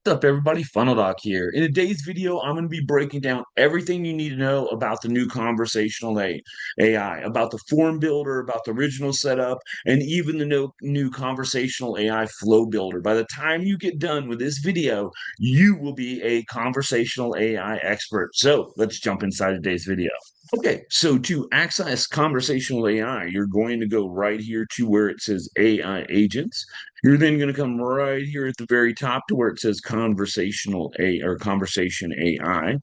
What's up, everybody? Funnel Doc here. In today's video, I'm going to be breaking down everything you need to know about the new conversational AI, about the form builder, about the original setup, and even the new conversational AI flow builder. By the time you get done with this video, you will be a conversational AI expert. So let's jump inside today's video. Okay, so to access conversational AI, you're going to go right here to where it says AI agents. You're then going to come right here at the very top to where it says conversational A or conversation AI.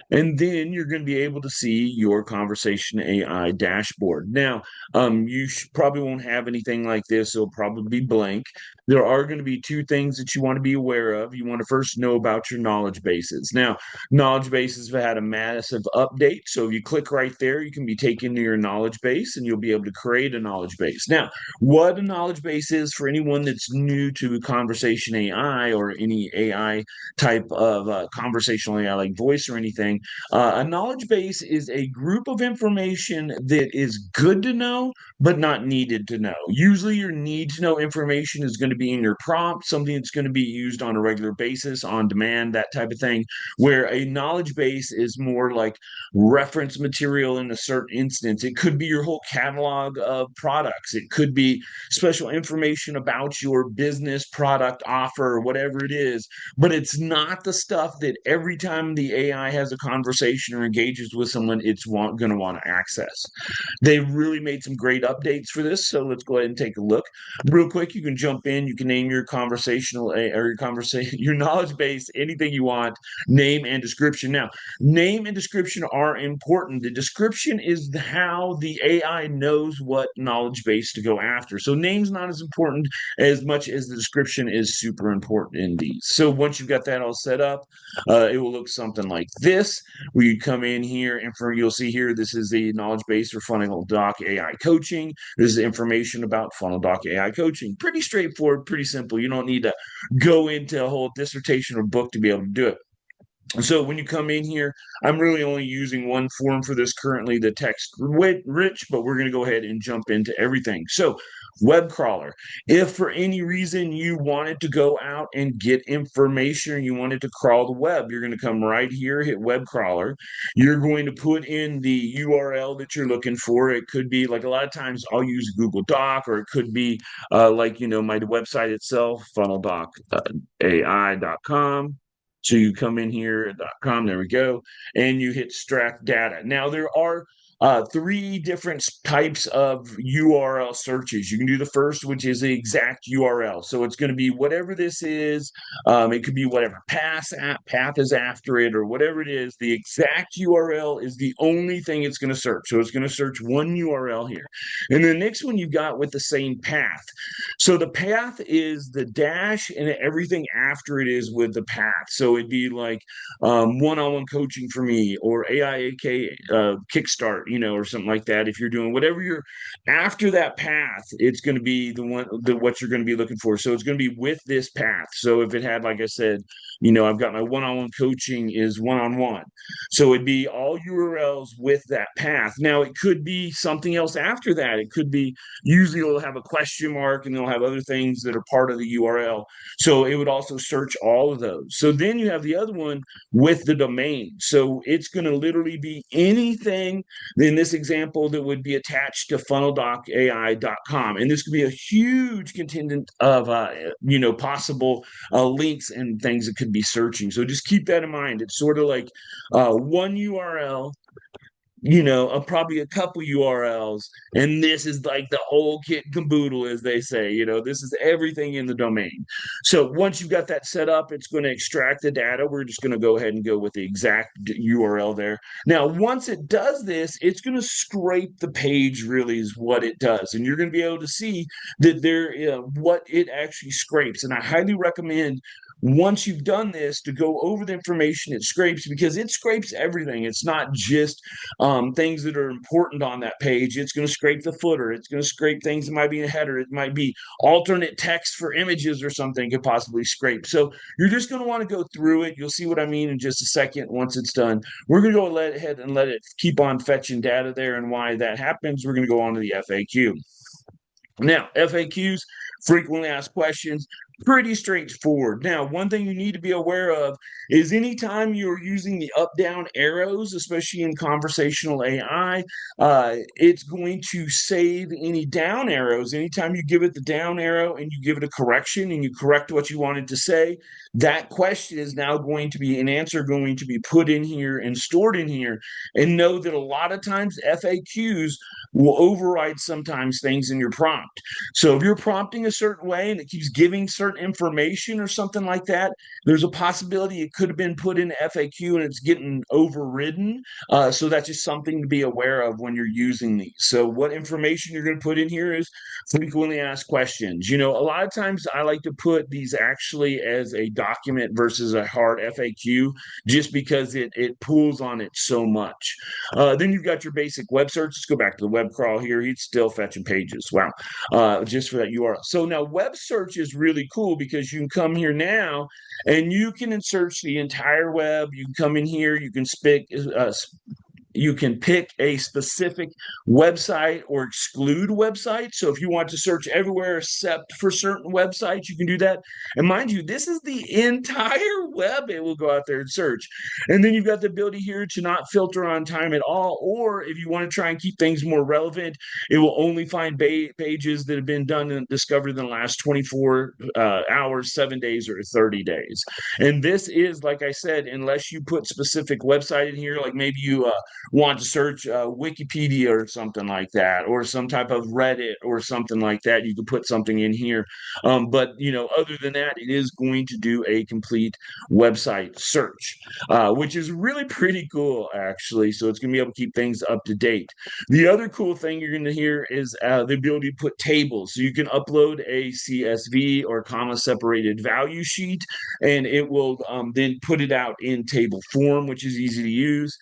And then you're going to be able to see your Conversation AI dashboard. Now, probably won't have anything like this. It'll probably be blank. There are going to be two things that you want to be aware of. You want to first know about your knowledge bases. Now, knowledge bases have had a massive update. So if you click right there, you can be taken to your knowledge base and you'll be able to create a knowledge base. Now, what a knowledge base is for anyone that's new to Conversation AI or any AI type of conversational AI like voice or anything, a knowledge base is a group of information that is good to know, but not needed to know. Usually, your need to know information is going to be in your prompt, something that's going to be used on a regular basis, on demand, that type of thing. Where a knowledge base is more like reference material in a certain instance. It could be your whole catalog of products, it could be special information about your business product offer, whatever it is, but it's not the stuff that every time the AI has a conversation or engages with someone, it's going to want to access. They really made some great updates for this, so let's go ahead and take a look real quick. You can jump in, you can name your conversational or your conversation, your knowledge base, anything you want, name and description. Now, name and description are important. The description is how the AI knows what knowledge base to go after. So name's not as important as much as the description is super important in these. So once you've got that all set up, it will look something like this. Where you come in here and you'll see here, this is the knowledge base for Funnel Doc AI coaching. This is information about Funnel Doc AI coaching. Pretty straightforward, pretty simple. You don't need to go into a whole dissertation or book to be able to do it. So when you come in here, I'm really only using one form for this currently, the text rich, but we're going to go ahead and jump into everything. So web crawler, if for any reason you wanted to go out and get information or you wanted to crawl the web, you're going to come right here, hit web crawler. You're going to put in the URL that you're looking for. It could be like a lot of times I'll use Google Doc, or it could be like, my website itself, funneldoc.ai.com. So you come in here at .com, there we go, and you hit extract data. Now there are three different types of URL searches. You can do the first, which is the exact URL. So it's going to be whatever this is. It could be whatever path is after it, or whatever it is. The exact URL is the only thing it's going to search. So it's going to search one URL here. And the next one you got with the same path. So the path is the dash and everything after it is with the path. So it'd be like one-on-one coaching for me, or AIAK kickstart, or something like that. If you're doing whatever you're after that path, it's going to be what you're going to be looking for. So it's going to be with this path. So if it had, like I said, I've got my one-on-one coaching is one-on-one. So it'd be all URLs with that path. Now it could be something else after that. It could be, usually it'll have a question mark and they'll have other things that are part of the URL. So it would also search all of those. So then you have the other one with the domain. So it's going to literally be anything in this example that would be attached to funneldoc.ai.com. And this could be a huge contingent of, possible links and things that could be searching. So just keep that in mind. It's sort of like one URL, probably a couple URLs, and this is like the whole kit and caboodle, as they say. This is everything in the domain. So once you've got that set up, it's going to extract the data. We're just going to go ahead and go with the exact URL there. Now, once it does this, it's going to scrape the page, really, is what it does. And you're going to be able to see that what it actually scrapes. And I highly recommend, once you've done this, to go over the information it scrapes, because it scrapes everything. It's not just things that are important on that page. It's going to scrape the footer. It's going to scrape things that might be in a header. It might be alternate text for images or something could possibly scrape. So you're just going to want to go through it. You'll see what I mean in just a second once it's done. We're going to go ahead and let it keep on fetching data there, and why that happens, we're going to go on to the FAQ. Now, FAQs, frequently asked questions, pretty straightforward. Now, one thing you need to be aware of is anytime you're using the up down arrows, especially in conversational AI, it's going to save any down arrows. Anytime you give it the down arrow and you give it a correction and you correct what you wanted to say, that question is now going to be an answer going to be put in here and stored in here. And know that a lot of times FAQs will override sometimes things in your prompt. So if you're prompting a certain way and it keeps giving certain information or something like that, there's a possibility it could have been put in FAQ and it's getting overridden. So that's just something to be aware of when you're using these. So what information you're going to put in here is frequently asked questions. You know, a lot of times I like to put these actually as a document versus a hard FAQ just because it pulls on it so much. Then you've got your basic web search. Let's go back to the web crawl here. He's still fetching pages. Wow. Just for that URL. So now web search is really cool because you can come here now and you can search the entire web. You can come in here. You can pick a specific website or exclude websites. So if you want to search everywhere except for certain websites, you can do that. And mind you, this is the entire web it will go out there and search. And then you've got the ability here to not filter on time at all. Or if you want to try and keep things more relevant, it will only find pages that have been done and discovered in the last 24 hours, 7 days, or 30 days. And this is, like I said, unless you put specific website in here, like maybe you want to search Wikipedia or something like that, or some type of Reddit or something like that, you can put something in here. But you know, other than that, it is going to do a complete website search, which is really pretty cool, actually. So it's going to be able to keep things up to date. The other cool thing you're going to hear is the ability to put tables. So you can upload a CSV or comma separated value sheet, and it will then put it out in table form, which is easy to use.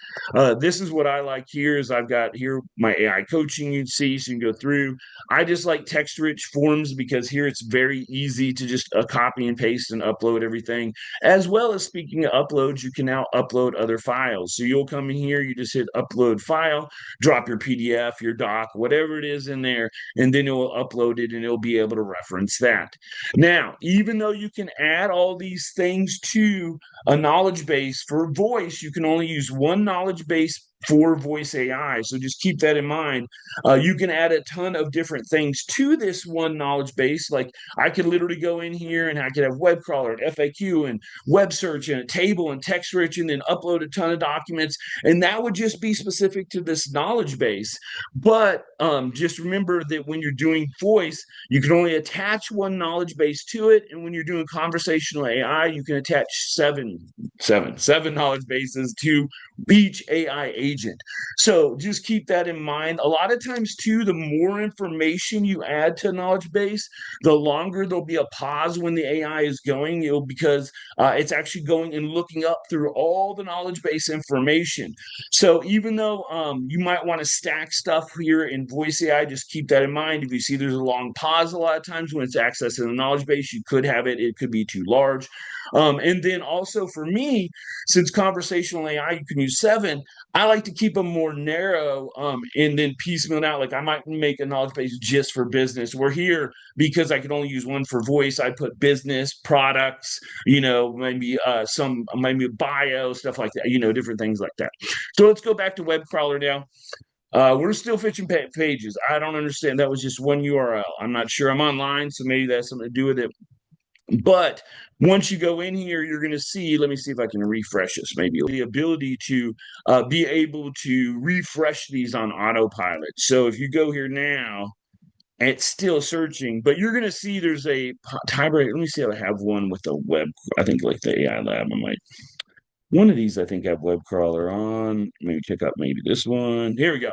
This is what I like here is I've got here my AI coaching you can see, so you can go through. I just like text-rich forms because here it's very easy to just copy and paste and upload everything. As well as speaking of uploads, you can now upload other files. So you'll come in here, you just hit upload file, drop your PDF, your doc, whatever it is in there, and then it will upload it and it'll be able to reference that. Now, even though you can add all these things to a knowledge base for voice, you can only use one knowledge base for voice AI. So just keep that in mind. You can add a ton of different things to this one knowledge base. Like I could literally go in here and I could have web crawler and FAQ and web search and a table and text rich and then upload a ton of documents. And that would just be specific to this knowledge base. But just remember that when you're doing voice, you can only attach one knowledge base to it. And when you're doing conversational AI, you can attach seven knowledge bases to each AI agent. So just keep that in mind. A lot of times, too, the more information you add to a knowledge base, the longer there'll be a pause when the AI is going, because it's actually going and looking up through all the knowledge base information. So even though you might want to stack stuff here in voice AI, just keep that in mind. If you see there's a long pause a lot of times when it's accessing the knowledge base, you could have it could be too large. And then also for me, since conversational AI, you can use 7, I like to keep them more narrow and then piecemeal out. Like I might make a knowledge base just for business. We're here because I can only use one for voice. I put business, products, maybe maybe bio, stuff like that, different things like that. So let's go back to web crawler now. We're still fetching pages. I don't understand. That was just one URL. I'm not sure. I'm online, so maybe that's something to do with it. But once you go in here, you're going to see, let me see if I can refresh this, maybe the ability to be able to refresh these on autopilot. So if you go here now, it's still searching, but you're going to see there's a timer. Let me see if I have one with the web. I think like the AI lab. I might. One of these, I think, I have web crawler on. Maybe check out maybe this one. Here we go.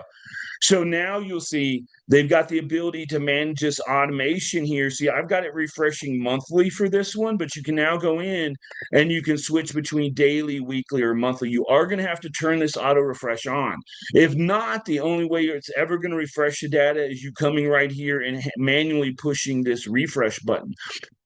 So now you'll see they've got the ability to manage this automation here. See, I've got it refreshing monthly for this one, but you can now go in and you can switch between daily, weekly, or monthly. You are going to have to turn this auto refresh on. If not, the only way it's ever going to refresh the data is you coming right here and manually pushing this refresh button.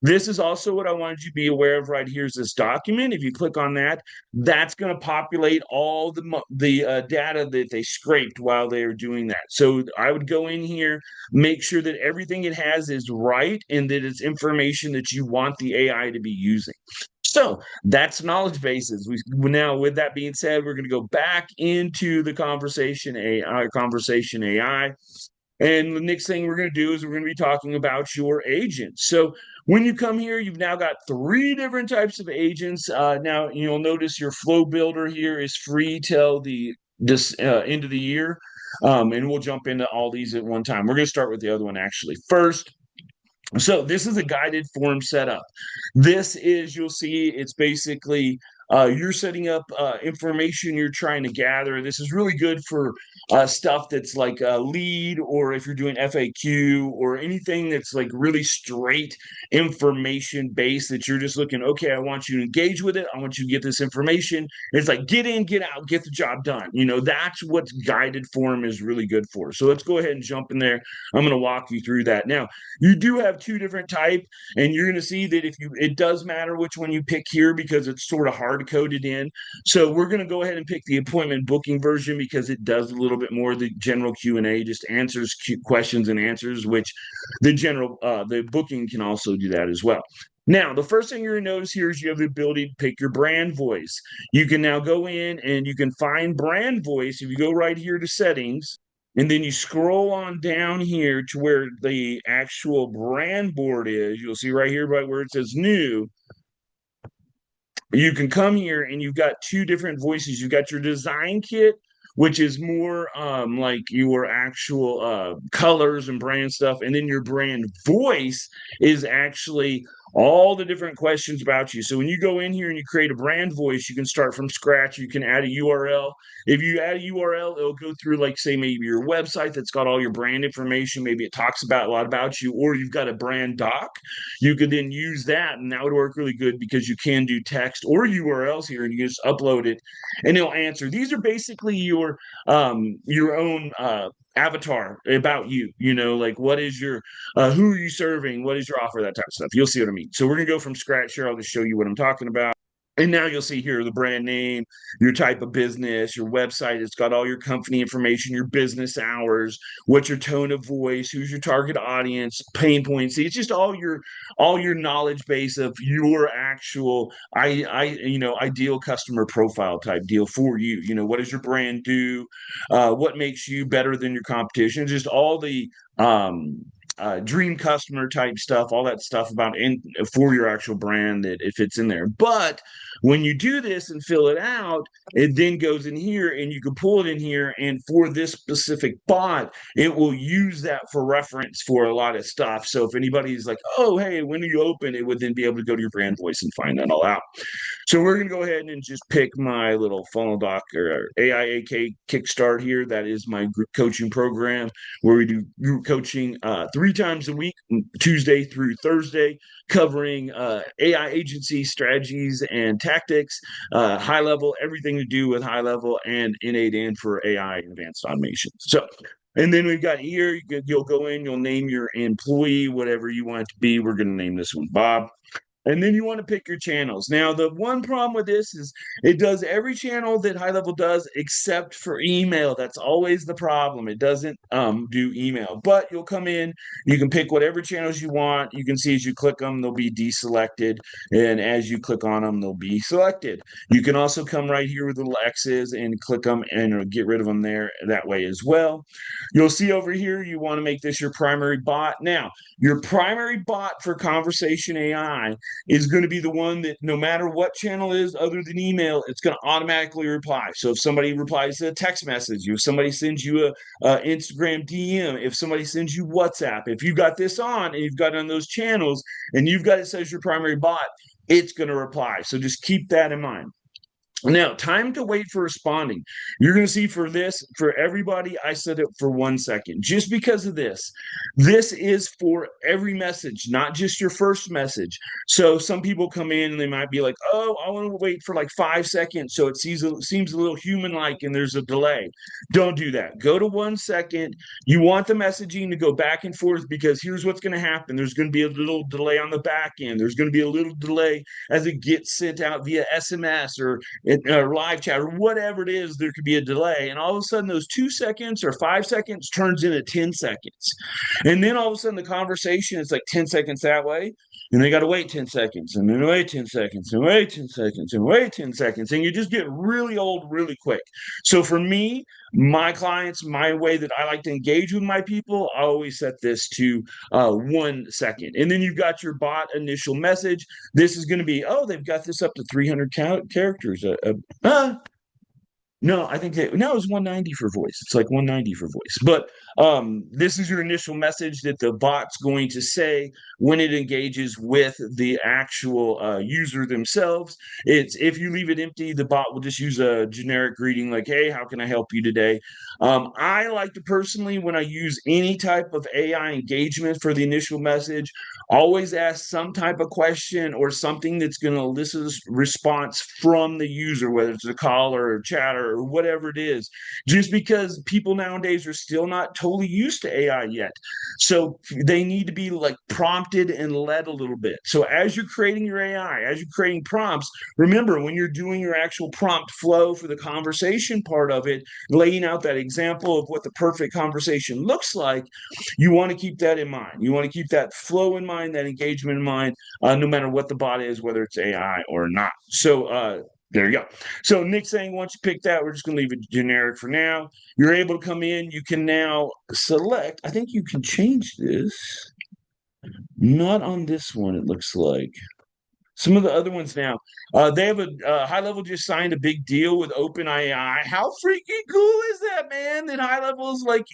This is also what I wanted you to be aware of right here is this document. If you click on that, that's going to populate all the data that they scraped while they were doing doing that. So I would go in here, make sure that everything it has is right and that it's information that you want the AI to be using. So that's knowledge bases. Now, with that being said, we're going to go back into the conversation AI. And the next thing we're going to do is we're going to be talking about your agents. So when you come here, you've now got three different types of agents. Now you'll notice your flow builder here is free till the this end of the year, and we'll jump into all these at one time. We're going to start with the other one actually first. So this is a guided form setup. This is, you'll see, it's basically you're setting up information you're trying to gather. This is really good for stuff that's like a lead, or if you're doing FAQ or anything that's like really straight information based that you're just looking, okay, I want you to engage with it. I want you to get this information. It's like get in, get out, get the job done. That's what guided form is really good for. So let's go ahead and jump in there. I'm going to walk you through that. Now, you do have two different type, and you're going to see that it does matter which one you pick here because it's sort of hard coded in. So we're going to go ahead and pick the appointment booking version because it does a little bit more. The general Q&A just answers questions and answers, which the booking can also do that as well. Now, the first thing you're going to notice here is you have the ability to pick your brand voice. You can now go in and you can find brand voice. If you go right here to settings, and then you scroll on down here to where the actual brand board is. You'll see right here by where it says new. You can come here and you've got two different voices. You've got your design kit, which is more like your actual colors and brand stuff. And then your brand voice is actually all the different questions about you. So when you go in here and you create a brand voice, you can start from scratch. You can add a URL. If you add a URL, it'll go through, like, say, maybe your website that's got all your brand information. Maybe it talks about a lot about you, or you've got a brand doc. You could then use that, and that would work really good because you can do text or URLs here, and you just upload it, and it'll answer. These are basically your own avatar about you. Like, what is your who are you serving, what is your offer, that type of stuff. You'll see what I mean. So we're gonna go from scratch here. I'll just show you what I'm talking about. And now you'll see here the brand name, your type of business, your website. It's got all your company information, your business hours, what's your tone of voice, who's your target audience, pain points. See, it's just all your knowledge base of your actual ideal customer profile type deal for you. What does your brand do? What makes you better than your competition? Just all the dream customer type stuff, all that stuff for your actual brand, that it fits in there. But when you do this and fill it out, it then goes in here and you can pull it in here. And for this specific bot, it will use that for reference for a lot of stuff. So if anybody's like, oh, hey, when do you open? It would then be able to go to your brand voice and find that all out. So we're going to go ahead and just pick my little funnel doc or AIAK Kickstart here. That is my group coaching program where we do group coaching 3 times a week, Tuesday through Thursday, covering AI agency strategies and tactics, high level, everything to do with high level, and innate and for AI and advanced automation. So, and then we've got here, you'll go in, you'll name your employee, whatever you want it to be. We're going to name this one Bob. And then you want to pick your channels. Now, the one problem with this is it does every channel that HighLevel does except for email. That's always the problem. It doesn't do email. But you'll come in, you can pick whatever channels you want. You can see as you click them, they'll be deselected. And as you click on them, they'll be selected. You can also come right here with the little X's and click them and get rid of them there that way as well. You'll see over here, you want to make this your primary bot. Now, your primary bot for Conversation AI is going to be the one that no matter what channel is other than email, it's going to automatically reply. So if somebody replies to a text message, if somebody sends you a Instagram DM, if somebody sends you WhatsApp, if you got this on and you've got it on those channels and you've got it as your primary bot, it's going to reply. So just keep that in mind. Now, time to wait for responding. You're going to see for this, for everybody, I set it for 1 second just because of this. This is for every message, not just your first message. So some people come in and they might be like, oh, I want to wait for like 5 seconds. So it seems a little human-like and there's a delay. Don't do that. Go to 1 second. You want the messaging to go back and forth because here's what's going to happen. There's going to be a little delay on the back end. There's going to be a little delay as it gets sent out via SMS or or live chat or whatever it is, there could be a delay. And all of a sudden, those 2 seconds or 5 seconds turns into 10 seconds. And then all of a sudden, the conversation is like 10 seconds that way. And they got to wait 10 seconds and then wait 10 seconds and wait 10 seconds and wait 10 seconds. And you just get really old really quick. So for me, my clients, my way that I like to engage with my people, I always set this to 1 second. And then you've got your bot initial message. This is going to be, oh, they've got this up to 300 characters. No, I think no, it was 190 for voice. It's like 190 for voice. But this is your initial message that the bot's going to say when it engages with the actual user themselves. It's if you leave it empty, the bot will just use a generic greeting like, "Hey, how can I help you today?" I like to personally, when I use any type of AI engagement for the initial message, always ask some type of question or something that's going to elicit a response from the user, whether it's a caller or a chatter or whatever it is, just because people nowadays are still not totally used to AI yet. So they need to be like prompted and led a little bit. So as you're creating your AI, as you're creating prompts, remember when you're doing your actual prompt flow for the conversation part of it, laying out that example of what the perfect conversation looks like, you want to keep that in mind. You want to keep that flow in mind, that engagement in mind, no matter what the bot is, whether it's AI or not. So there you go. So Nick's saying once you pick that, we're just going to leave it generic for now. You're able to come in. You can now select. I think you can change this. Not on this one, it looks like. Some of the other ones now, they have a HighLevel just signed a big deal with OpenAI. How freaking cool is that, man? That HighLevel is like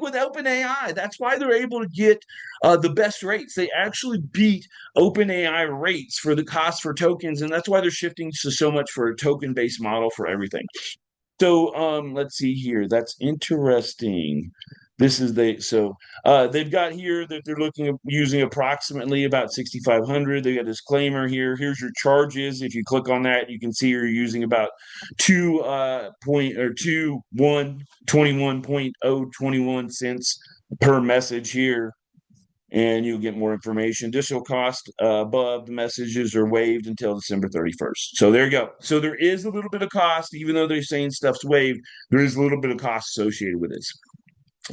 with OpenAI. That's why they're able to get the best rates. They actually beat OpenAI rates for the cost for tokens, and that's why they're shifting to so much for a token-based model for everything. So let's see here. That's interesting. This is they've got here that they're looking at using approximately about 6,500. They got a disclaimer here. Here's your charges. If you click on that, you can see you're using about 21.021 cents per message here, and you'll get more information. Additional cost above the messages are waived until December 31st. So there you go. So there is a little bit of cost, even though they're saying stuff's waived, there is a little bit of cost associated with this.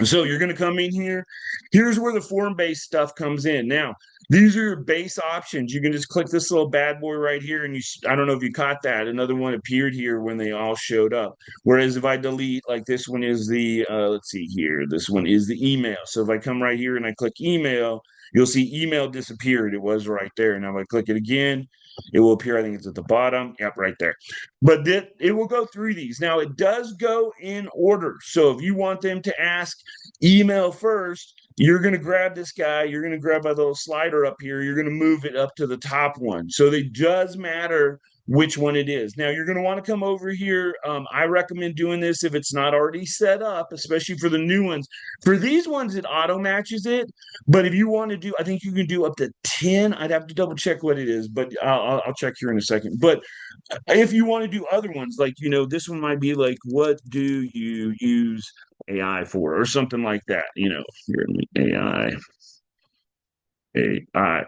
So you're going to come in here. Here's where the form-based stuff comes in. Now, these are your base options. You can just click this little bad boy right here, and I don't know if you caught that. Another one appeared here when they all showed up. Whereas if I delete, like this one is the, let's see here, this one is the email. So if I come right here and I click email, you'll see email disappeared. It was right there. Now if I click it again, it will appear. I think it's at the bottom. Yep, right there. But it will go through these. Now, it does go in order. So if you want them to ask email first, you're going to grab this guy. You're going to grab a little slider up here. You're going to move it up to the top one. So it does matter which one it is. Now, you're going to want to come over here. I recommend doing this if it's not already set up, especially for the new ones. For these ones, it auto matches it. But if you want to do, I think you can do up to 10. I'd have to double check what it is, but I'll check here in a second. But if you want to do other ones, like, this one might be like, what do you use AI for, or something like that, here AI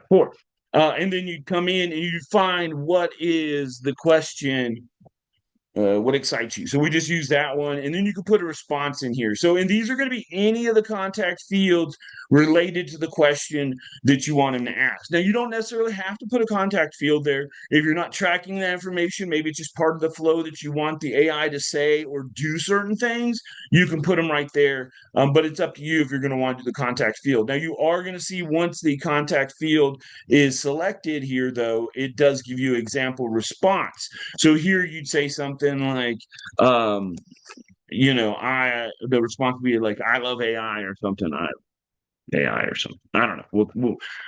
for. And then you come in and you find what is the question, what excites you. So we just use that one, and then you can put a response in here. So, and these are going to be any of the contact fields related to the question that you want them to ask. Now, you don't necessarily have to put a contact field there. If you're not tracking that information, maybe it's just part of the flow that you want the AI to say or do certain things, you can put them right there. But it's up to you if you're going to want to do the contact field. Now, you are going to see once the contact field is selected here, though, it does give you example response. So here you'd say something like, the response would be like, I love AI or something. AI or something. I don't know.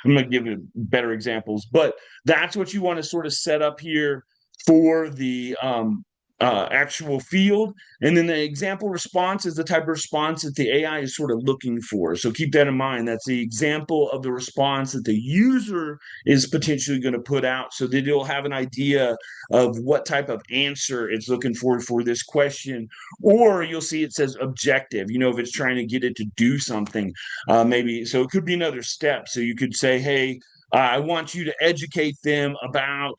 I'm going to give you better examples, but that's what you want to sort of set up here for the actual field. And then the example response is the type of response that the AI is sort of looking for. So keep that in mind. That's the example of the response that the user is potentially going to put out, so that it'll have an idea of what type of answer it's looking for this question. Or you'll see it says objective, if it's trying to get it to do something, maybe. So it could be another step. So you could say, hey, I want you to educate them about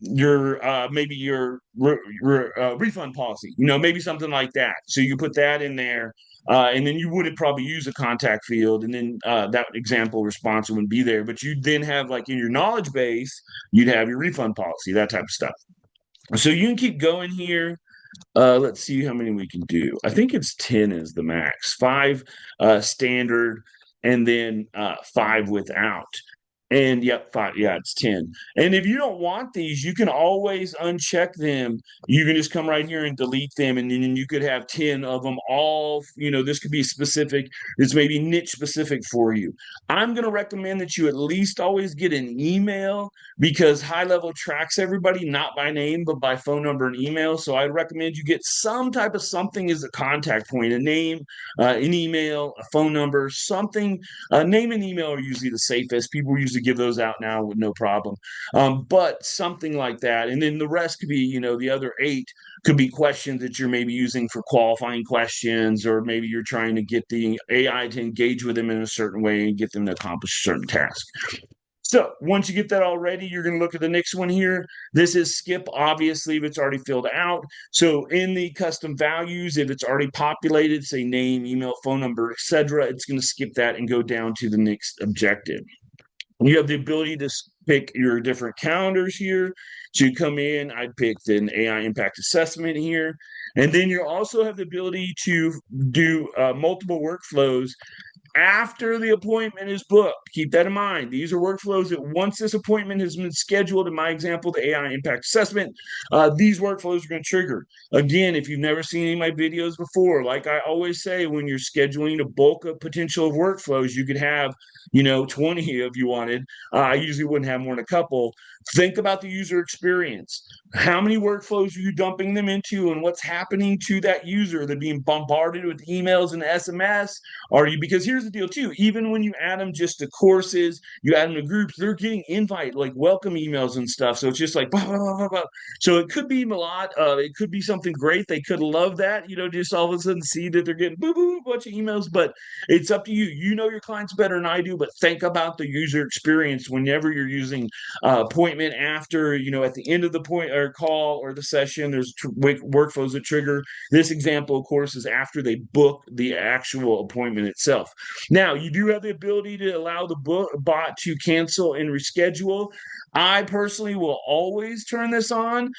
maybe your refund policy, maybe something like that. So you put that in there, and then you wouldn't probably use a contact field, and then that example response wouldn't be there. But you'd then have like in your knowledge base, you'd have your refund policy, that type of stuff. So you can keep going here. Let's see how many we can do. I think it's 10 is the max. Five standard, and then five without. And yep, five. Yeah, it's 10. And if you don't want these, you can always uncheck them. You can just come right here and delete them. And then you could have 10 of them all. This could be specific. This may be niche specific for you. I'm going to recommend that you at least always get an email because HighLevel tracks everybody, not by name, but by phone number and email. So I'd recommend you get some type of something as a contact point, a name, an email, a phone number, something. Name and email are usually the safest. People usually give those out now with no problem. But something like that. And then the rest could be, the other eight could be questions that you're maybe using for qualifying questions, or maybe you're trying to get the AI to engage with them in a certain way and get them to accomplish a certain task. So once you get that all ready, you're going to look at the next one here. This is skip, obviously, if it's already filled out. So in the custom values, if it's already populated, say name, email, phone number, etc., it's going to skip that and go down to the next objective. You have the ability to pick your different calendars here. So you come in, I'd pick an AI impact assessment here. And then you also have the ability to do multiple workflows after the appointment is booked. Keep that in mind. These are workflows that once this appointment has been scheduled, in my example, the AI impact assessment, these workflows are going to trigger. Again, if you've never seen any of my videos before, like I always say, when you're scheduling a bulk of potential of workflows, you could have 20 if you wanted. I usually wouldn't have more than a couple. Think about the user experience. How many workflows are you dumping them into, and what's happening to that user? They're being bombarded with emails and SMS. Are you, because here's the deal too, even when you add them just to courses, you add them to groups, they're getting invite like welcome emails and stuff. So it's just like blah, blah, blah, blah. So it could be a lot. It could be something great. They could love that, just all of a sudden see that they're getting boo boo a bunch of emails. But it's up to you. You know your clients better than I do, but think about the user experience whenever you're using appointment after, at the end of the point or call or the session. There's workflows that trigger. This example, of course, is after they book the actual appointment itself. Now, you do have the ability to allow the bot to cancel and reschedule. I personally will always turn this on.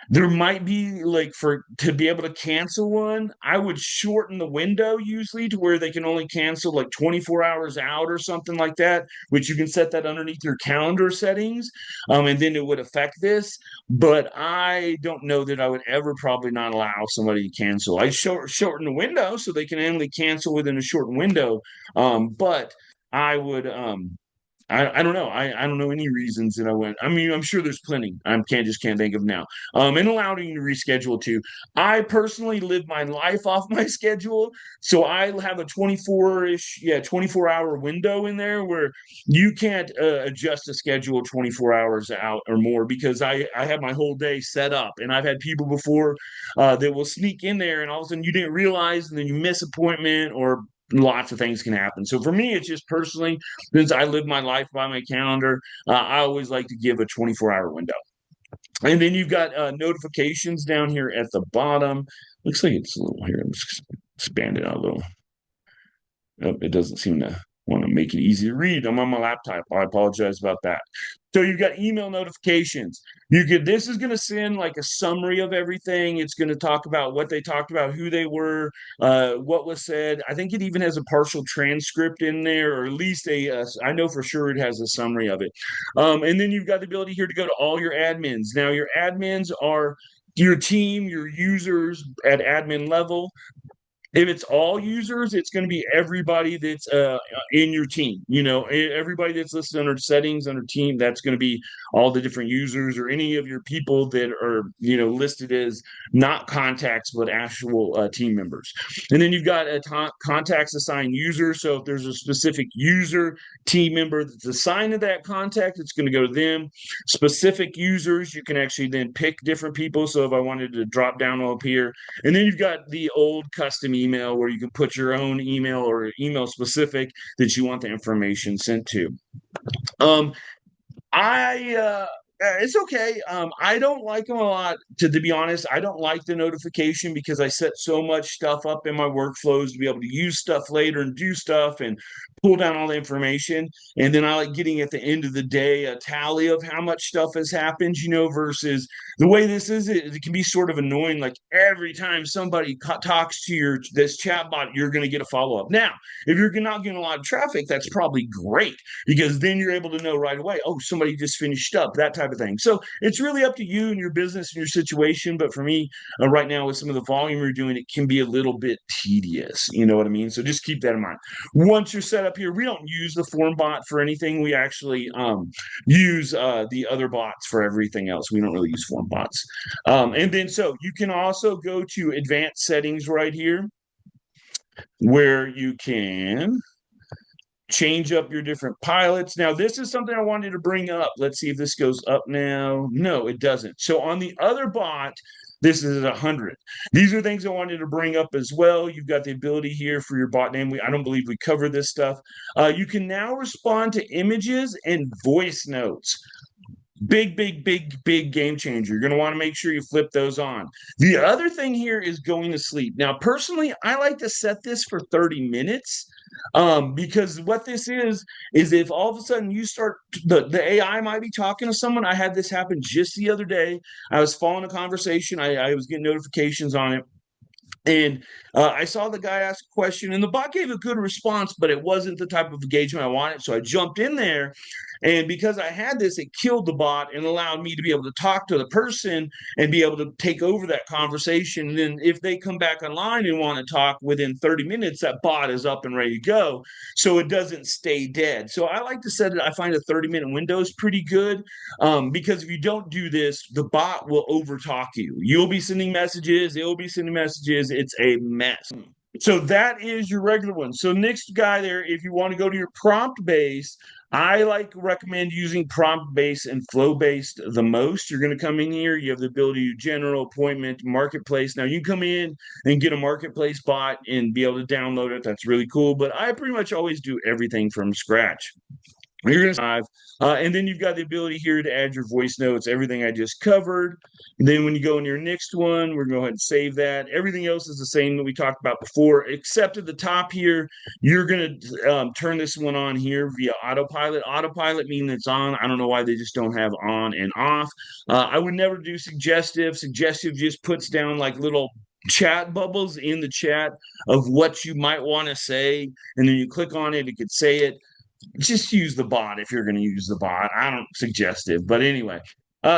There might be like to be able to cancel one, I would shorten the window usually to where they can only cancel like 24 hours out or something like that, which you can set that underneath your calendar settings. And then it would affect this. But I don't know that I would ever probably not allow somebody to cancel. I shorten the window so they can only cancel within a shortened window. But I would I don't know. I don't know any reasons that I went. I mean, I'm sure there's plenty. I can't think of now. And allowing you to reschedule too. I personally live my life off my schedule, so I have a 24-hour window in there where you can't adjust a schedule 24 hours out or more because I have my whole day set up, and I've had people before that will sneak in there, and all of a sudden you didn't realize, and then you miss appointment or lots of things can happen. So for me, it's just personally, since I live my life by my calendar, I always like to give a 24-hour window. And then you've got notifications down here at the bottom. Looks like it's a little here. Let's expand it out a little. Oh, it doesn't seem to want to make it easy to read. I'm on my laptop. I apologize about that. So you've got email notifications. This is going to send like a summary of everything. It's going to talk about what they talked about, who they were, what was said. I think it even has a partial transcript in there, or at least I know for sure it has a summary of it. And then you've got the ability here to go to all your admins. Now your admins are your team, your users at admin level. If it's all users, it's going to be everybody that's in your team. Everybody that's listed under settings, under team, that's going to be all the different users or any of your people that are, listed as not contacts, but actual team members. And then you've got contacts assigned users. So if there's a specific user team member that's assigned to that contact, it's going to go to them. Specific users, you can actually then pick different people. So if I wanted to drop down up here, and then you've got the old custom email where you can put your own email or email specific that you want the information sent to. Um, It's okay. I don't like them a lot. To be honest, I don't like the notification because I set so much stuff up in my workflows to be able to use stuff later and do stuff and pull down all the information. And then I like getting at the end of the day a tally of how much stuff has happened, versus the way this is, it can be sort of annoying. Like every time somebody talks to this chatbot, you're going to get a follow up. Now, if you're not getting a lot of traffic, that's probably great because then you're able to know right away, oh, somebody just finished up, that type of thing. So it's really up to you and your business and your situation. But for me, right now, with some of the volume you're doing, it can be a little bit tedious. You know what I mean? So just keep that in mind. Once you're set up here, we don't use the form bot for anything. We actually use the other bots for everything else. We don't really use form bots. And then so you can also go to advanced settings right here where you can change up your different pilots. Now, this is something I wanted to bring up. Let's see if this goes up now. No, it doesn't. So on the other bot, this is 100. These are things I wanted to bring up as well. You've got the ability here for your bot name. I don't believe we covered this stuff. You can now respond to images and voice notes. Big game changer. You're going to want to make sure you flip those on. The other thing here is going to sleep. Now, personally, I like to set this for 30 minutes because what this is if all of a sudden you start, the AI might be talking to someone. I had this happen just the other day. I was following a conversation. I was getting notifications on it. And I saw the guy ask a question, and the bot gave a good response, but it wasn't the type of engagement I wanted. So I jumped in there. And because I had this, it killed the bot and allowed me to be able to talk to the person and be able to take over that conversation. And then if they come back online and want to talk within 30 minutes, that bot is up and ready to go. So it doesn't stay dead. So I like to set it, I find a 30-minute window is pretty good because if you don't do this, the bot will overtalk you. You'll be sending messages, it'll be sending messages. It's a mess. So that is your regular one. So next guy there, if you want to go to your prompt base, I recommend using prompt based and flow based the most. You're going to come in here. You have the ability to general appointment marketplace. Now you can come in and get a marketplace bot and be able to download it. That's really cool. But I pretty much always do everything from scratch. You're going to dive. And then you've got the ability here to add your voice notes, everything I just covered. And then when you go in your next one, we're going to go ahead and save that. Everything else is the same that we talked about before, except at the top here, you're going to turn this one on here via autopilot. Autopilot means it's on. I don't know why they just don't have on and off. I would never do suggestive. Suggestive just puts down like little chat bubbles in the chat of what you might want to say. And then you click on it, it could say it. Just use the bot if you're going to use the bot. I don't suggest it, but anyway.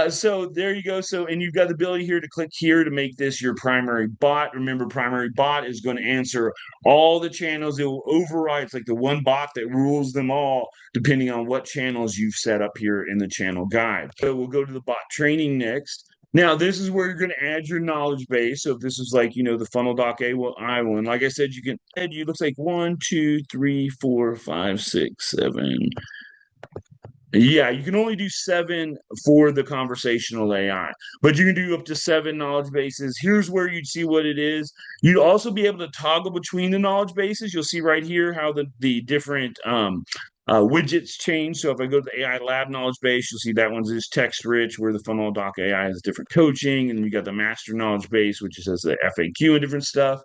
So there you go. So, and you've got the ability here to click here to make this your primary bot. Remember, primary bot is going to answer all the channels. It will override. It's like the one bot that rules them all, depending on what channels you've set up here in the channel guide. So we'll go to the bot training next. Now, this is where you're going to add your knowledge base. So if this is like, the funnel doc AI one, like I said, you can add, you looks like 1, 2, 3, 4, 5, 6, 7. Yeah, you can only do 7 for the conversational AI, but you can do up to 7 knowledge bases. Here's where you'd see what it is. You'd also be able to toggle between the knowledge bases. You'll see right here how the different widgets change. So if I go to the AI lab knowledge base, you'll see that one's just text rich, where the funnel doc AI has different coaching, and you got the master knowledge base, which says the FAQ and different stuff.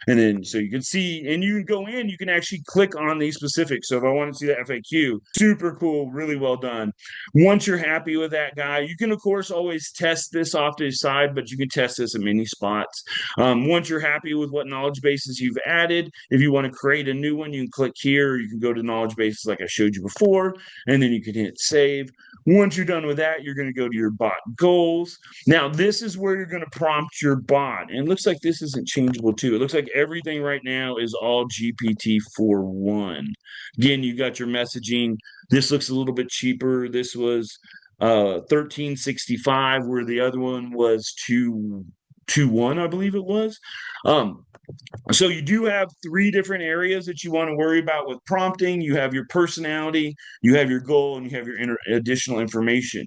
And then so you can see, and you can go in, you can actually click on these specifics. So if I want to see the FAQ, super cool, really well done. Once you're happy with that guy, you can of course always test this off to the side, but you can test this at many spots. Once you're happy with what knowledge bases you've added, if you want to create a new one, you can click here. You can go to knowledge bases like I showed you before, and then you can hit save. Once you're done with that, you're going to go to your bot goals. Now, this is where you're going to prompt your bot. And it looks like this isn't changeable too. It looks like everything right now is all GPT-4.1. Again, you got your messaging. This looks a little bit cheaper. This was 1365, where the other one was 2.1, I believe it was. Um, so you do have three different areas that you want to worry about with prompting. You have your personality, you have your goal, and you have your additional information.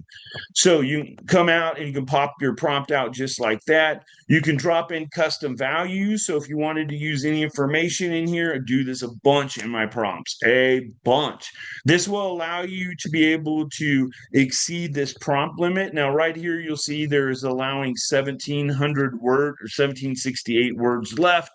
So you come out and you can pop your prompt out just like that. You can drop in custom values. So if you wanted to use any information in here, I do this a bunch in my prompts, a bunch. This will allow you to be able to exceed this prompt limit. Now, right here, you'll see there's allowing 1,700 word or 1,768 words left.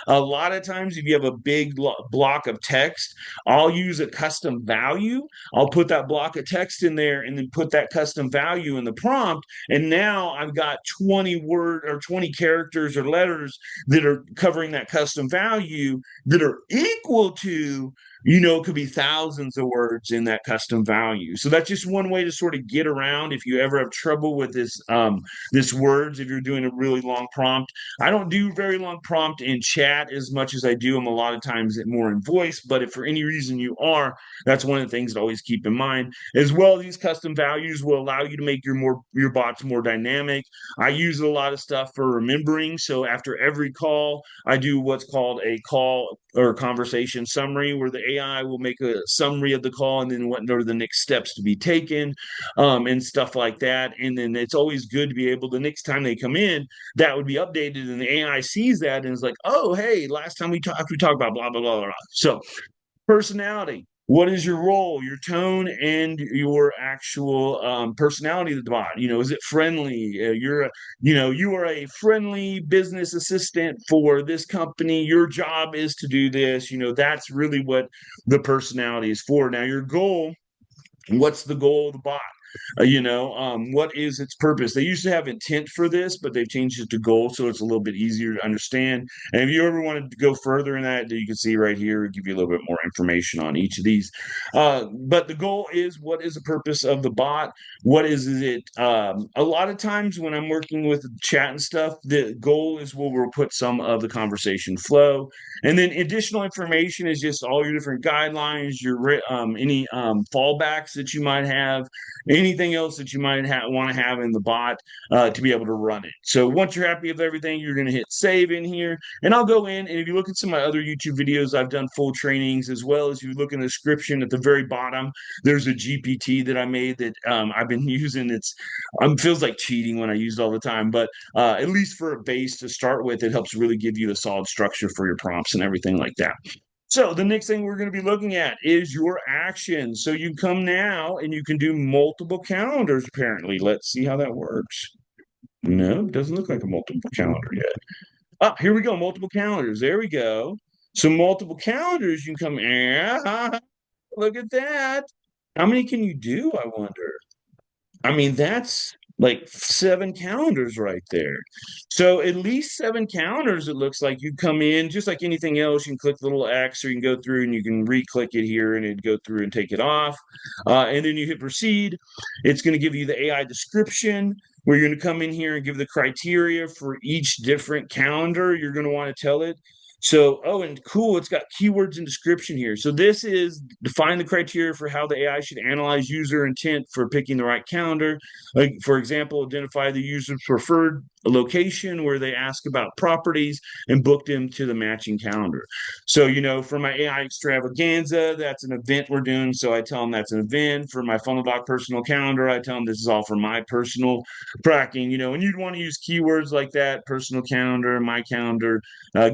A lot of times, if you have a big block of text, I'll use a custom value. I'll put that block of text in there and then put that custom value in the prompt. And now I've got 20 word or 20 characters or letters that are covering that custom value that are equal to, it could be thousands of words in that custom value. So that's just one way to sort of get around if you ever have trouble with this words, if you're doing a really long prompt. I don't do very long prompt in chat as much as I do them a lot of times more in voice, but if for any reason you are, that's one of the things to always keep in mind. As well, these custom values will allow you to make your bots more dynamic. I use a lot of stuff for remembering. So after every call, I do what's called a call or conversation summary, where the AI will make a summary of the call and then what are the next steps to be taken, and stuff like that. And then it's always good to be able, the next time they come in, that would be updated and the AI sees that and is like, oh, hey, last time we talked about blah, blah, blah, blah. So personality. What is your role, your tone, and your actual personality of the bot? Is it friendly? You are a friendly business assistant for this company. Your job is to do this. That's really what the personality is for. Now, your goal, what's the goal of the bot? What is its purpose? They used to have intent for this, but they've changed it to goal, so it's a little bit easier to understand. And if you ever wanted to go further in that, you can see right here, it'll give you a little bit more information on each of these. But the goal is, what is the purpose of the bot? What is it? A lot of times when I'm working with chat and stuff, the goal is where we'll put some of the conversation flow. And then additional information is just all your different guidelines, your any fallbacks that you might have, anything else that you might want to have in the bot to be able to run it. So once you're happy with everything, you're going to hit save in here. And I'll go in, and if you look at some of my other YouTube videos, I've done full trainings, as well as you look in the description at the very bottom, there's a GPT that I made that I've been using. It's feels like cheating when I use it all the time, but at least for a base to start with, it helps really give you the solid structure for your prompts and everything like that. So the next thing we're going to be looking at is your actions. So you come now and you can do multiple calendars, apparently. Let's see how that works. No, it doesn't look like a multiple calendar yet. Oh, here we go. Multiple calendars. There we go. So multiple calendars, you can come, look at that. How many can you do, I wonder? I mean, that's like 7 calendars right there. So at least 7 calendars, it looks like. You come in, just like anything else, you can click the little X, or you can go through and you can re-click it here and it'd go through and take it off. And then you hit proceed. It's going to give you the AI description, where you're going to come in here and give the criteria for each different calendar. You're going to want to tell it. So, oh, and cool, it's got keywords and description here. So this is define the criteria for how the AI should analyze user intent for picking the right calendar. Like, for example, identify the user's preferred location, where they ask about properties, and book them to the matching calendar. So, for my AI extravaganza, that's an event we're doing. So I tell them that's an event. For my funnel doc personal calendar, I tell them this is all for my personal tracking, and you'd want to use keywords like that: personal calendar, my calendar,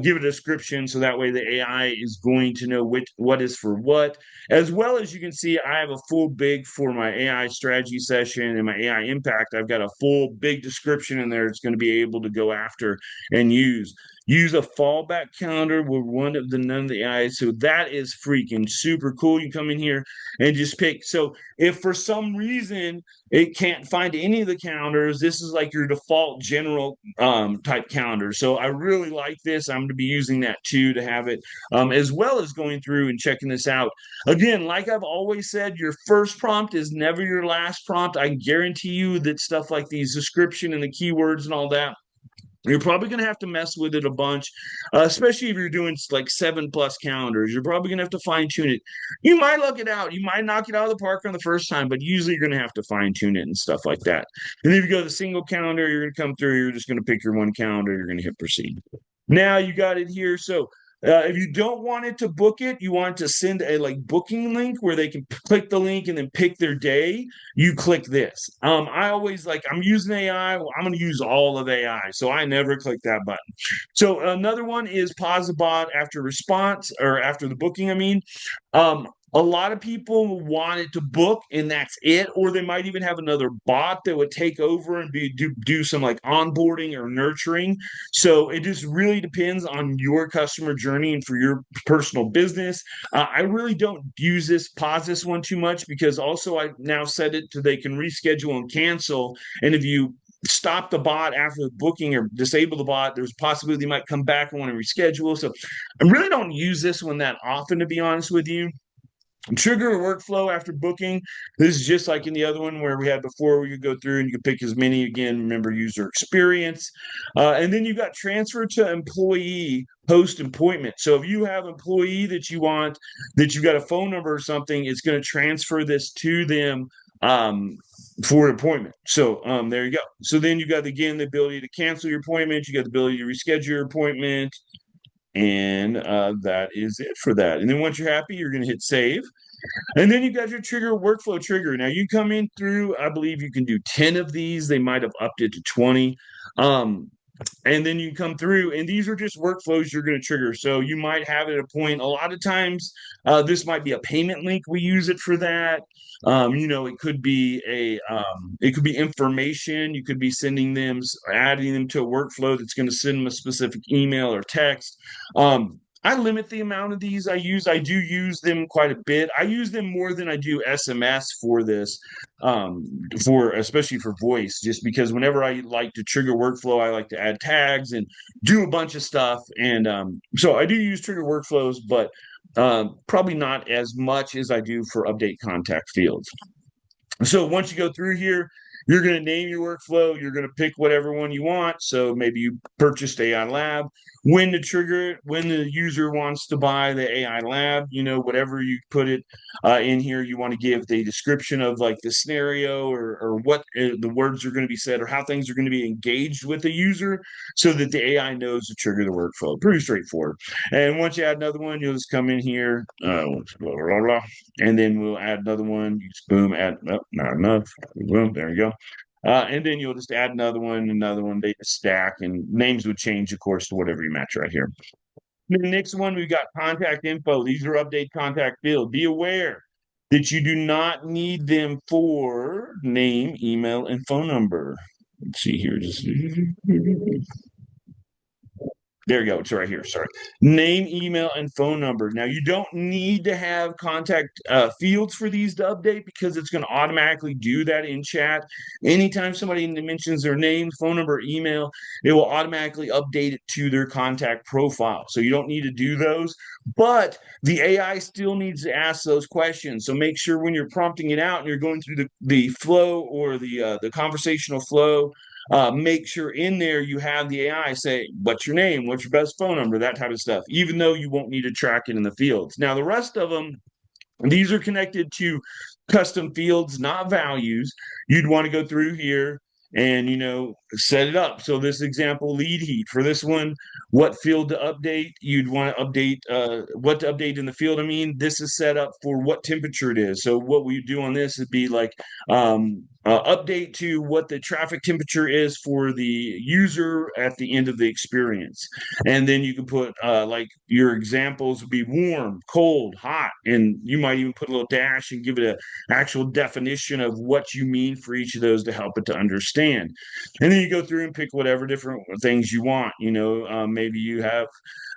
give a description, so that way the AI is going to know what is for what. As well as you can see, I have a full big for my AI strategy session and my AI impact. I've got a full big description in there. It's going to be able to go after and use. Use a fallback calendar with one of the none of the AI. So that is freaking super cool. You come in here and just pick. So if for some reason it can't find any of the calendars, this is like your default general type calendar. So I really like this. I'm going to be using that too, to have it, as well as going through and checking this out. Again, like I've always said, your first prompt is never your last prompt. I guarantee you that stuff like these description and the keywords and all that, You're probably going to have to mess with it a bunch, especially if you're doing like 7+ calendars. You're probably going to have to fine tune it. You might luck it out. You might knock it out of the park on the first time, but usually you're going to have to fine tune it and stuff like that. And then if you go to the single calendar, you're going to come through. You're just going to pick your one calendar. You're going to hit proceed. Now you got it here. So if you don't want it to book it, you want to send a like booking link where they can click the link and then pick their day. You click this. I always like I'm using AI. Well, I'm going to use all of AI, so I never click that button. So another one is pause the bot after response or after the booking. I mean, a lot of people want it to book and that's it, or they might even have another bot that would take over and do some like onboarding or nurturing. So it just really depends on your customer journey and for your personal business. I really don't use this pause this one too much because also I now set it to they can reschedule and cancel. And if you stop the bot after the booking or disable the bot, there's a possibility they might come back and want to reschedule. So I really don't use this one that often, to be honest with you. Trigger a workflow after booking. This is just like in the other one where we had before, where you go through and you can pick as many. Again, remember user experience. And then you got transfer to employee post appointment. So if you have employee that you want, that you got a phone number or something, it's going to transfer this to them for an appointment. So there you go. So then you got, again, the ability to cancel your appointment. You got the ability to reschedule your appointment. And that is it for that. And then once you're happy, you're going to hit save. And then you got your trigger workflow trigger. Now you come in through, I believe you can do 10 of these. They might have upped it to 20. Um, and then you come through, and these are just workflows you're going to trigger. So you might have it at a point. A lot of times, this might be a payment link. We use it for that. It could be it could be information. You could be sending them, adding them to a workflow that's going to send them a specific email or text. I limit the amount of these I use. I do use them quite a bit. I use them more than I do SMS for this, for especially for voice, just because whenever I like to trigger workflow, I like to add tags and do a bunch of stuff. And so I do use trigger workflows, but probably not as much as I do for update contact fields. So once you go through here, you're going to name your workflow. You're going to pick whatever one you want. So maybe you purchased AI Lab. When to trigger it, when the user wants to buy the AI Lab, whatever you put it in here, you want to give the description of like the scenario or what the words are going to be said or how things are going to be engaged with the user so that the AI knows to trigger the workflow. Pretty straightforward. And once you add another one, you'll just come in here, blah, blah, blah, blah, and then we'll add another one. You just boom, add, oh, not enough. Boom, there you go. And then you'll just add another one, they just stack, and names would change, of course, to whatever you match right here. The next one, we've got contact info. These are update contact field. Be aware that you do not need them for name, email, and phone number. Let's see here. Just there you go. It's right here. Sorry. Name, email, and phone number. Now, you don't need to have contact fields for these to update because it's going to automatically do that in chat. Anytime somebody mentions their name, phone number, email, it will automatically update it to their contact profile. So you don't need to do those. But the AI still needs to ask those questions. So make sure when you're prompting it out and you're going through the flow or the conversational flow, make sure in there you have the AI say, what's your name? What's your best phone number? That type of stuff, even though you won't need to track it in the fields. Now, the rest of them, these are connected to custom fields, not values. You'd want to go through here and set it up. So this example, lead heat. For this one, what field to update? You'd want to update what to update in the field. I mean, this is set up for what temperature it is. So what we do on this would be like update to what the traffic temperature is for the user at the end of the experience. And then you can put like your examples would be warm, cold, hot, and you might even put a little dash and give it an actual definition of what you mean for each of those to help it to understand. And then you go through and pick whatever different things you want. Maybe you have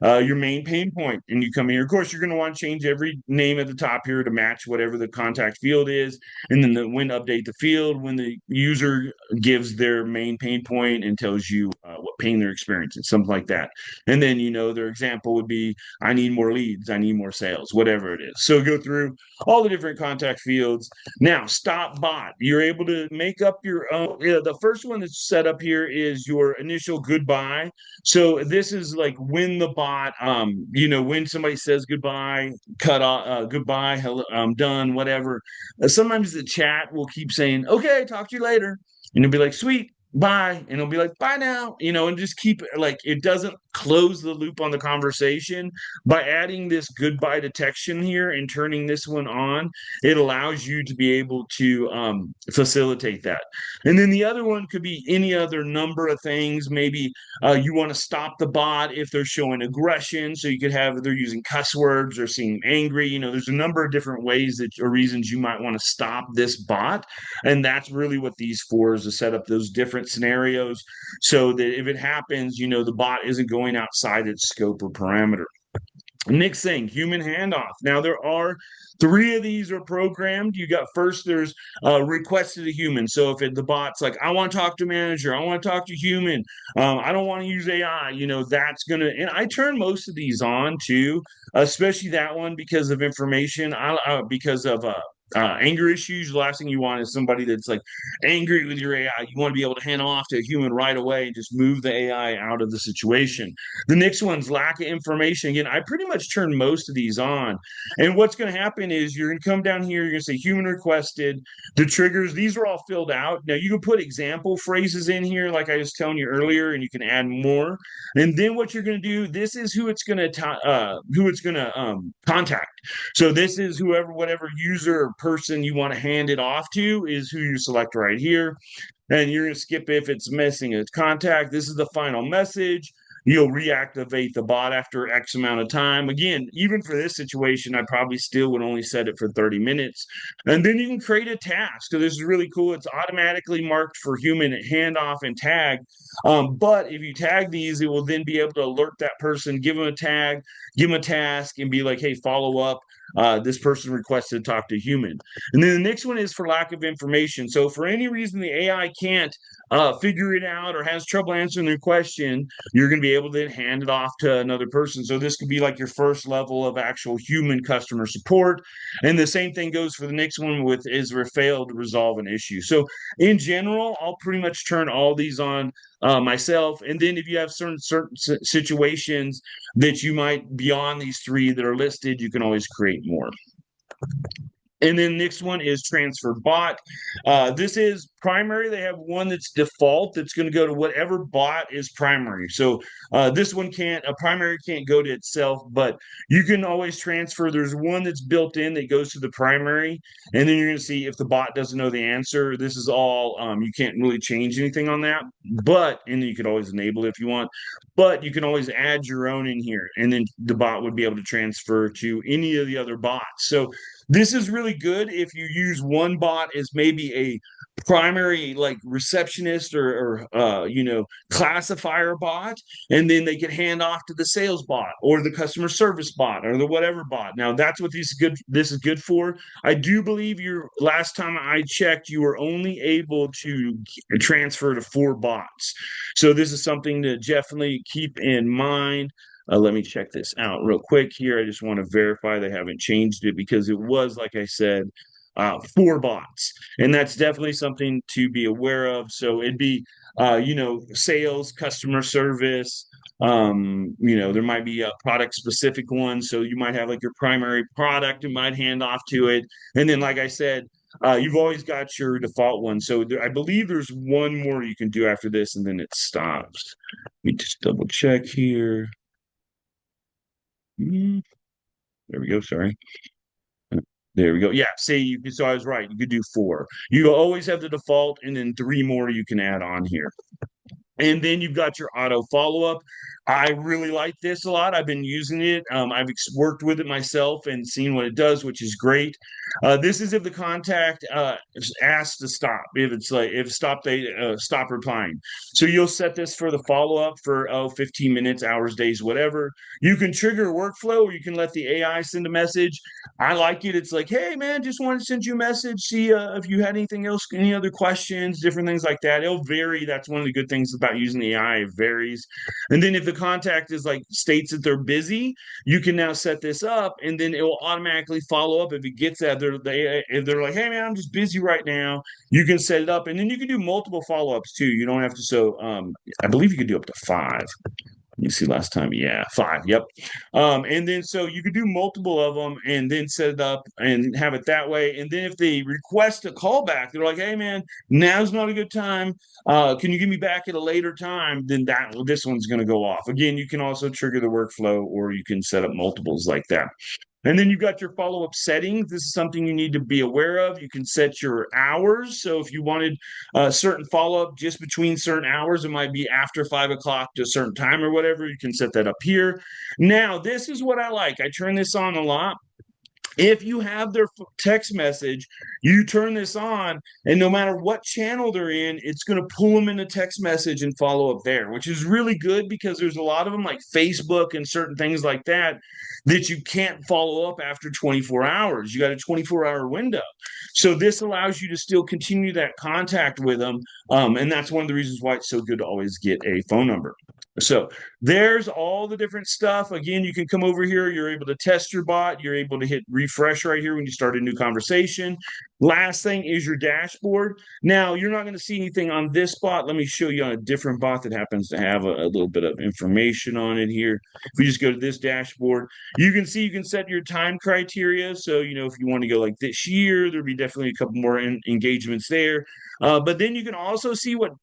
your main pain point and you come here. Of course, you're going to want to change every name at the top here to match whatever the contact field is. And then when to update the field, when the user gives their main pain point and tells you what what pain they're experiencing, something like that. And then, their example would be, I need more leads, I need more sales, whatever it is. So go through all the different contact fields. Now, stop bot. You're able to make up your own. The first one that's set up here is your initial goodbye. So this is like when the bot, when somebody says goodbye, cut off, goodbye, hello, I'm done, whatever. Sometimes the chat will keep saying, okay, talk to you later. And you'll be like, sweet, bye. And it'll be like, bye now, and just keep like it doesn't close the loop on the conversation. By adding this goodbye detection here and turning this one on, it allows you to be able to facilitate that. And then the other one could be any other number of things. Maybe you want to stop the bot if they're showing aggression. So you could have they're using cuss words or seem angry. There's a number of different ways that or reasons you might want to stop this bot. And that's really what these four is to set up those different scenarios so that if it happens, the bot isn't going outside its scope or parameter. Next thing, human handoff. Now there are three of these are programmed. You got first, there's requested a human. So if the bot's like, I want to talk to manager, I want to talk to human, I don't want to use AI, that's gonna. And I turn most of these on too, especially that one because of information. Because of anger issues. The last thing you want is somebody that's like angry with your AI. You want to be able to hand off to a human right away and just move the AI out of the situation. The next one's lack of information. Again, I pretty much turn most of these on. And what's going to happen is you're going to come down here, you're going to say human requested. The triggers, these are all filled out. Now you can put example phrases in here, like I was telling you earlier, and you can add more. And then what you're going to do, this is who it's going to contact. So this is whoever, whatever user or person you want to hand it off to is who you select right here. And you're going to skip if it's missing its contact. This is the final message. You'll reactivate the bot after X amount of time. Again, even for this situation, I probably still would only set it for 30 minutes. And then you can create a task. So this is really cool. It's automatically marked for human handoff and tag. But if you tag these, it will then be able to alert that person, give them a tag, give them a task, and be like, hey, follow up. This person requested to talk to human. And then the next one is for lack of information. So for any reason the AI can't figure it out or has trouble answering their question, you're going to be able to hand it off to another person. So this could be like your first level of actual human customer support. And the same thing goes for the next one with is failed to resolve an issue. So in general, I'll pretty much turn all these on myself. And then if you have certain situations that you might beyond these three that are listed, you can always create more. And then next one is transfer bot. This is primary. They have one that's default that's going to go to whatever bot is primary. So this one a primary can't go to itself, but you can always transfer. There's one that's built in that goes to the primary. And then you're going to see if the bot doesn't know the answer. This is all, you can't really change anything on that, and you could always enable it if you want, but you can always add your own in here. And then the bot would be able to transfer to any of the other bots. So this is really good if you use one bot as maybe a primary like receptionist or classifier bot, and then they can hand off to the sales bot or the customer service bot or the whatever bot. Now that's what this is good for. I do believe your last time I checked, you were only able to transfer to 4 bots. So this is something to definitely keep in mind. Let me check this out real quick here. I just want to verify they haven't changed it because it was, like I said, 4 bots. And that's definitely something to be aware of. So it'd be, sales, customer service. There might be a product specific one. So you might have like your primary product and might hand off to it. And then, like I said, you've always got your default one. So I believe there's one more you can do after this and then it stops. Let me just double check here. There we go. Sorry. There we go. Yeah. So I was right. You could do 4. You always have the default and then 3 more you can add on here. And then you've got your auto follow-up. I really like this a lot. I've been using it. I've worked with it myself and seen what it does, which is great. This is if the contact is asked to stop. If it's like if stop, they stop replying. So you'll set this for the follow up for 15 minutes, hours, days, whatever. You can trigger a workflow, or you can let the AI send a message. I like it. It's like, hey man, just wanted to send you a message. See if you had anything else, any other questions, different things like that. It'll vary. That's one of the good things about using the AI. It varies. And then if the contact is like states that they're busy, you can now set this up, and then it will automatically follow up if it gets that if they're like, hey man, I'm just busy right now. You can set it up, and then you can do multiple follow ups too. You don't have to. So I believe you could do up to five. Let me see last time. Yeah, five. Yep. And then so you could do multiple of them and then set it up and have it that way. And then if they request a callback, they're like, hey man, now's not a good time. Can you give me back at a later time? Then this one's going to go off. Again, you can also trigger the workflow, or you can set up multiples like that. And then you've got your follow up settings. This is something you need to be aware of. You can set your hours. So if you wanted a certain follow up just between certain hours, it might be after 5 o'clock to a certain time or whatever. You can set that up here. Now, this is what I like. I turn this on a lot. If you have their text message, you turn this on, and no matter what channel they're in, it's going to pull them into text message and follow up there, which is really good because there's a lot of them like Facebook and certain things like that that you can't follow up after 24 hours. You got a 24-hour window. So this allows you to still continue that contact with them. And that's one of the reasons why it's so good to always get a phone number. So there's all the different stuff. Again, you can come over here. You're able to test your bot. You're able to hit refresh right here when you start a new conversation. Last thing is your dashboard. Now, you're not going to see anything on this bot. Let me show you on a different bot that happens to have a little bit of information on it here. If we just go to this dashboard, you can see you can set your time criteria. So, if you want to go like this year, there'll be definitely a couple more engagements there. But then you can also see what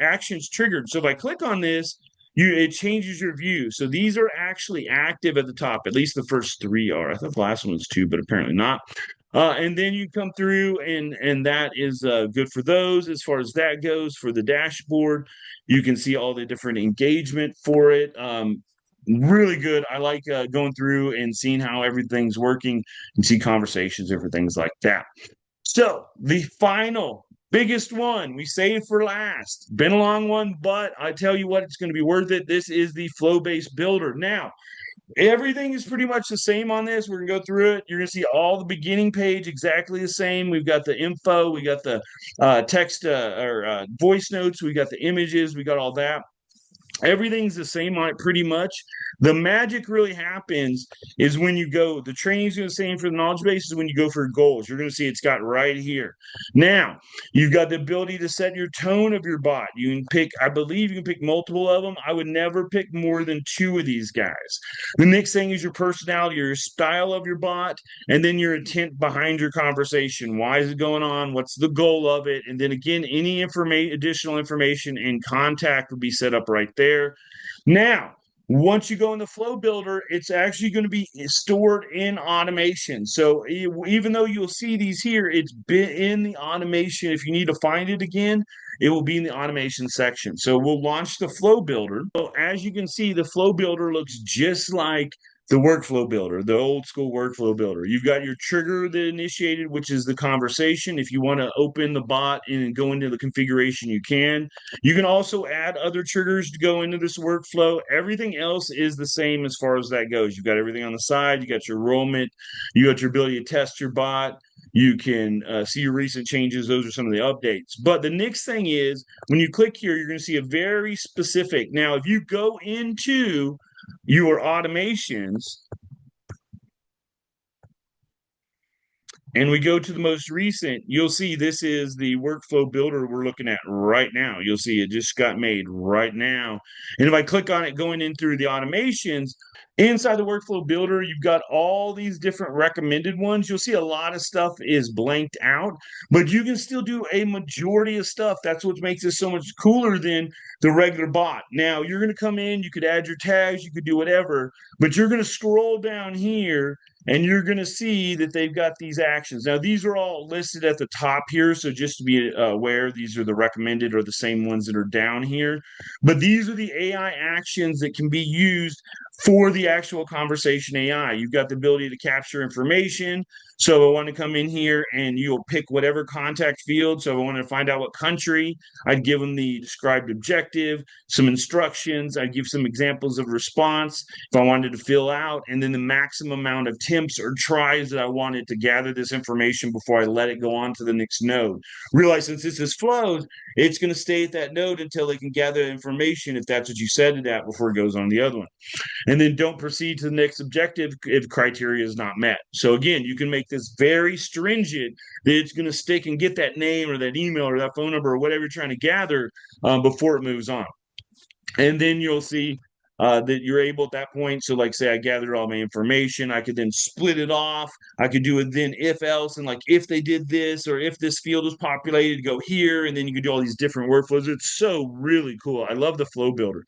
actions triggered. So if I click on this, it changes your view. So these are actually active at the top. At least the first three are. I thought the last one was two, but apparently not. And then you come through, and that is good for those. As far as that goes, for the dashboard, you can see all the different engagement for it. Really good. I like going through and seeing how everything's working and see conversations, different things like that. So the final biggest one we saved for last. Been a long one, but I tell you what, it's going to be worth it. This is the flow-based builder. Now, everything is pretty much the same on this. We're going to go through it. You're going to see all the beginning page exactly the same. We've got the info, we got the text or voice notes, we got the images, we got all that. Everything's the same on it pretty much. The magic really happens is when you go, the training's going to same for the knowledge base is when you go for goals. You're going to see it's got right here. Now, you've got the ability to set your tone of your bot. You can pick, I believe you can pick multiple of them. I would never pick more than two of these guys. The next thing is your personality, your style of your bot, and then your intent behind your conversation. Why is it going on? What's the goal of it? And then again, any additional information and contact will be set up right there. Now, once you go in the flow builder, it's actually going to be stored in automation. So even though you'll see these here, it's been in the automation. If you need to find it again, it will be in the automation section. So we'll launch the flow builder. So as you can see, the flow builder looks just like the workflow builder, the old school workflow builder. You've got your trigger that initiated, which is the conversation. If you want to open the bot and go into the configuration, you can. You can also add other triggers to go into this workflow. Everything else is the same as far as that goes. You've got everything on the side. You got your enrollment. You got your ability to test your bot. You can see your recent changes. Those are some of the updates. But the next thing is when you click here, you're going to see a very specific. Now, if you go into your automations and we go to the most recent, you'll see this is the workflow builder we're looking at right now. You'll see it just got made right now. And if I click on it going in through the automations, inside the workflow builder, you've got all these different recommended ones. You'll see a lot of stuff is blanked out, but you can still do a majority of stuff. That's what makes this so much cooler than the regular bot. Now, you're going to come in, you could add your tags, you could do whatever, but you're going to scroll down here and you're going to see that they've got these actions. Now, these are all listed at the top here. So just to be aware, these are the recommended or the same ones that are down here. But these are the AI actions that can be used for the actual conversation AI. You've got the ability to capture information. So I want to come in here and you'll pick whatever contact field. So I want to find out what country, I'd give them the described objective, some instructions. I'd give some examples of response if I wanted to fill out, and then the maximum amount of attempts or tries that I wanted to gather this information before I let it go on to the next node. Realize since this is flows, it's going to stay at that node until it can gather information if that's what you set it at before it goes on the other one. And then don't proceed to the next objective if criteria is not met. So again, you can make this very stringent that it's going to stick and get that name or that email or that phone number or whatever you're trying to gather before it moves on. And then you'll see that you're able at that point. So, like, say I gathered all my information, I could then split it off. I could do it then if else, and like if they did this or if this field was populated, go here, and then you could do all these different workflows. It's so really cool. I love the flow builder.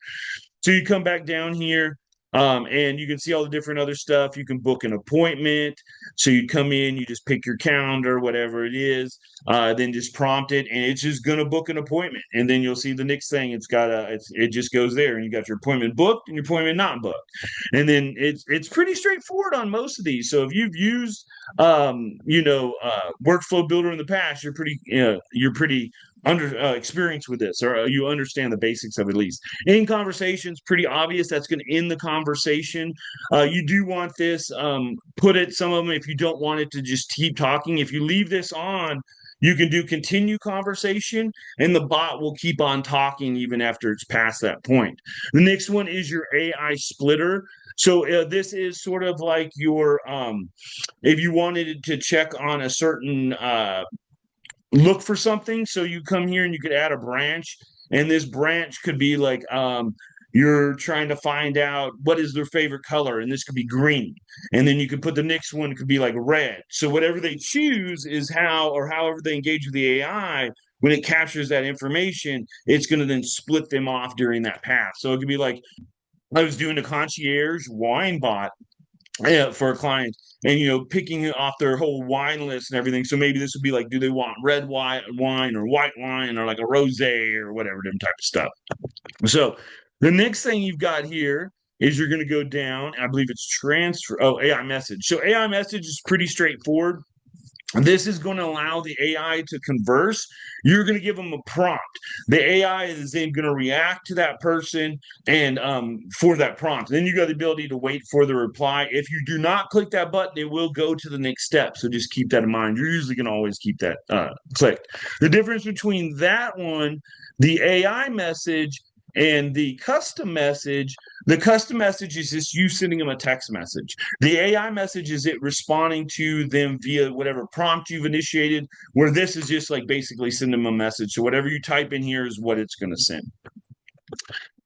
So you come back down here, and you can see all the different other stuff. You can book an appointment. So you come in, you just pick your calendar, whatever it is, then just prompt it, and it's just going to book an appointment. And then you'll see the next thing. It just goes there, and you got your appointment booked and your appointment not booked. And then it's pretty straightforward on most of these. So if you've used workflow builder in the past, you're pretty under experienced with this, or you understand the basics of it at least. In conversations, pretty obvious. That's going to end the conversation. You do want this put it some of them if you don't want it to just keep talking. If you leave this on, you can do continue conversation, and the bot will keep on talking even after it's past that point. The next one is your AI splitter. So this is sort of like your if you wanted to check on a certain look for something. So you come here and you could add a branch, and this branch could be like you're trying to find out what is their favorite color, and this could be green. And then you could put the next one could be like red. So whatever they choose is how or however they engage with the AI. When it captures that information, it's going to then split them off during that path. So it could be like I was doing a concierge wine bot for a client, and picking off their whole wine list and everything. So maybe this would be like, do they want red wine or white wine or like a rosé or whatever, different type of stuff. So the next thing you've got here is you're going to go down. I believe it's transfer. Oh, AI message. So AI message is pretty straightforward. This is going to allow the AI to converse. You're going to give them a prompt. The AI is then going to react to that person and for that prompt. Then you got the ability to wait for the reply. If you do not click that button, it will go to the next step. So just keep that in mind. You're usually going to always keep that clicked. The difference between that one, the AI message, and the custom message is just you sending them a text message. The AI message is it responding to them via whatever prompt you've initiated, where this is just like basically send them a message. So whatever you type in here is what it's going to send.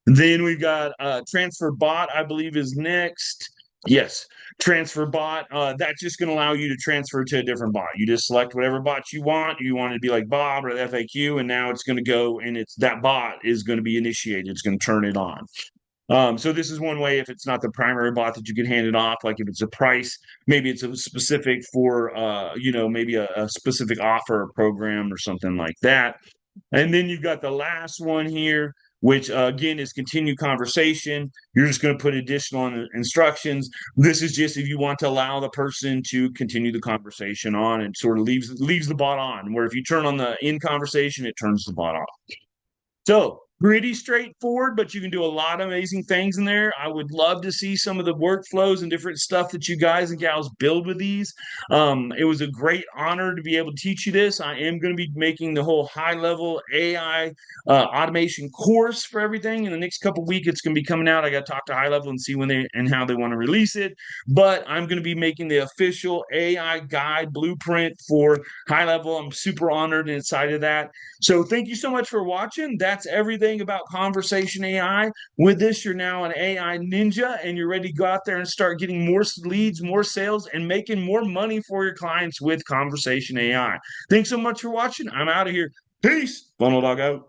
Then we've got transfer bot, I believe, is next. Yes, transfer bot. That's just going to allow you to transfer to a different bot. You just select whatever bot you want. You want it to be like Bob or the FAQ, and now it's going to go, and it's that bot is going to be initiated. It's going to turn it on. So this is one way if it's not the primary bot that you can hand it off. Like if it's a price, maybe it's a specific for, maybe a specific offer program or something like that. And then you've got the last one here, which again is continue conversation. You're just going to put additional instructions. This is just if you want to allow the person to continue the conversation on, and sort of leaves the bot on. Where if you turn on the in conversation, it turns the bot off. So pretty straightforward, but you can do a lot of amazing things in there. I would love to see some of the workflows and different stuff that you guys and gals build with these. It was a great honor to be able to teach you this. I am going to be making the whole HighLevel AI automation course for everything in the next couple of weeks. It's going to be coming out. I got to talk to HighLevel and see when they and how they want to release it. But I'm going to be making the official AI guide blueprint for HighLevel. I'm super honored and excited that. So thank you so much for watching. That's everything about Conversation AI. With this, you're now an AI ninja, and you're ready to go out there and start getting more leads, more sales, and making more money for your clients with Conversation AI. Thanks so much for watching. I'm out of here. Peace. Funnel dog out.